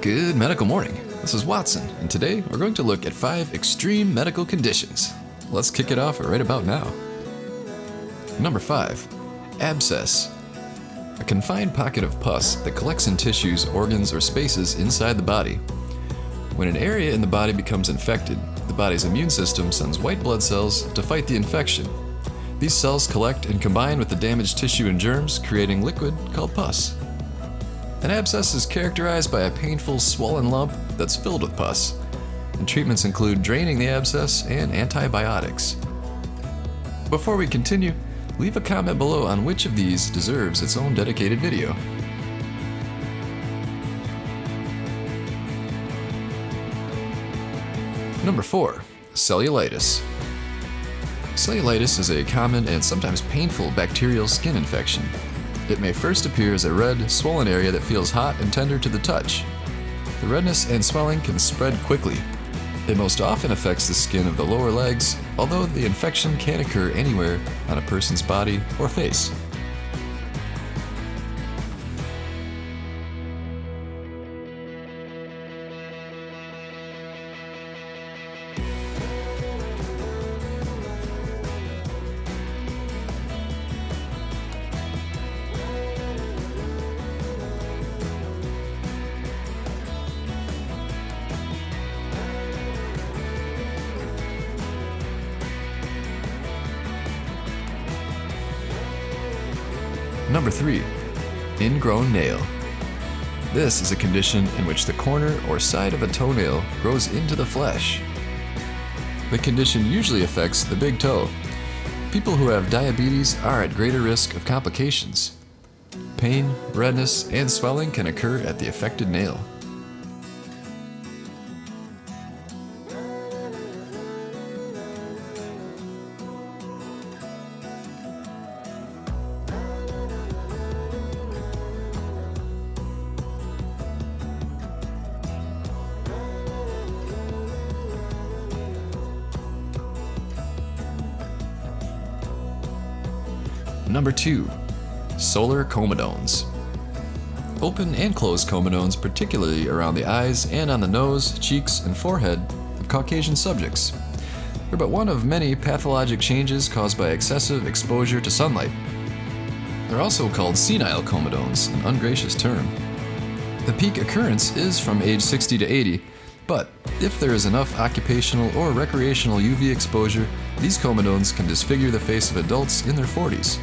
Good medical morning. This is Watson, and today we're going to look at 5 extreme medical conditions. Let's kick it off right about now. Number 5. Abscess. A confined pocket of pus that collects in tissues, organs, or spaces inside the body. When an area in the body becomes infected, the body's immune system sends white blood cells to fight the infection. These cells collect and combine with the damaged tissue and germs, creating liquid called pus. An abscess is characterized by a painful, swollen lump that's filled with pus, and treatments include draining the abscess and antibiotics. Before we continue, leave a comment below on which of these deserves its own dedicated video. Number 4. Cellulitis. Cellulitis is a common and sometimes painful bacterial skin infection. It may first appear as a red, swollen area that feels hot and tender to the touch. The redness and swelling can spread quickly. It most often affects the skin of the lower legs, although the infection can occur anywhere on a person's body or face. Number 3. Ingrown nail. This is a condition in which the corner or side of a toenail grows into the flesh. The condition usually affects the big toe. People who have diabetes are at greater risk of complications. Pain, redness, and swelling can occur at the affected nail. Number 2. Solar comedones. Open and closed comedones, particularly around the eyes and on the nose, cheeks, and forehead of Caucasian subjects. They're but one of many pathologic changes caused by excessive exposure to sunlight. They're also called senile comedones, an ungracious term. The peak occurrence is from age 60 to 80, but if there is enough occupational or recreational UV exposure, these comedones can disfigure the face of adults in their 40s.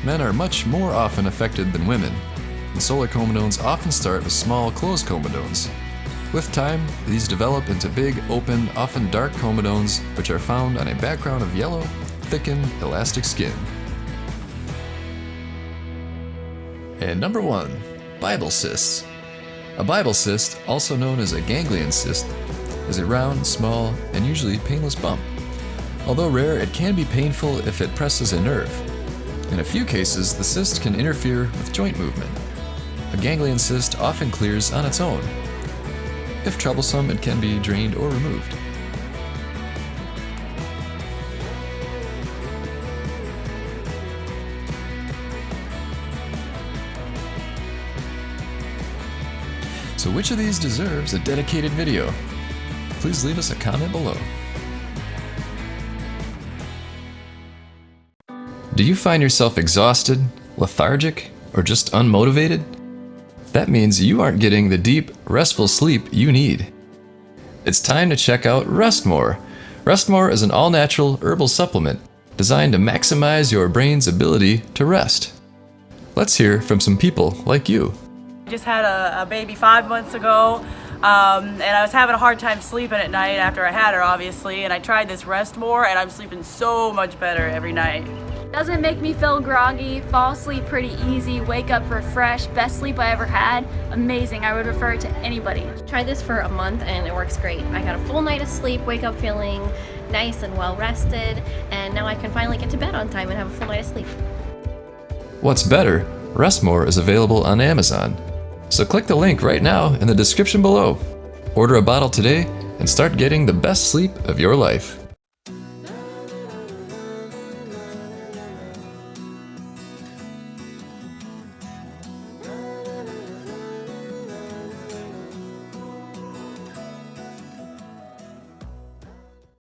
Men are much more often affected than women, and solar comedones often start with small, closed comedones. With time, these develop into big, open, often dark comedones, which are found on a background of yellow, thickened, elastic skin. And number 1. Bible cysts. A Bible cyst, also known as a ganglion cyst, is a round, small, and usually painless bump. Although rare, it can be painful if it presses a nerve. In a few cases, the cyst can interfere with joint movement. A ganglion cyst often clears on its own. If troublesome, it can be drained or removed. So which of these deserves a dedicated video? Please leave us a comment below. Do you find yourself exhausted, lethargic, or just unmotivated? That means you aren't getting the deep, restful sleep you need. It's time to check out Rest More. Rest More is an all-natural herbal supplement designed to maximize your brain's ability to rest. Let's hear from some people like you. I just had a baby 5 months ago, and I was having a hard time sleeping at night after I had her, obviously, and I tried this Rest More, and I'm sleeping so much better every night. Doesn't make me feel groggy, fall asleep pretty easy, wake up refreshed, best sleep I ever had. Amazing, I would refer it to anybody. Tried this for a month and it works great. I got a full night of sleep, wake up feeling nice and well rested, and now I can finally get to bed on time and have a full night of sleep. What's better, Rest More is available on Amazon. So click the link right now in the description below. Order a bottle today and start getting the best sleep of your life.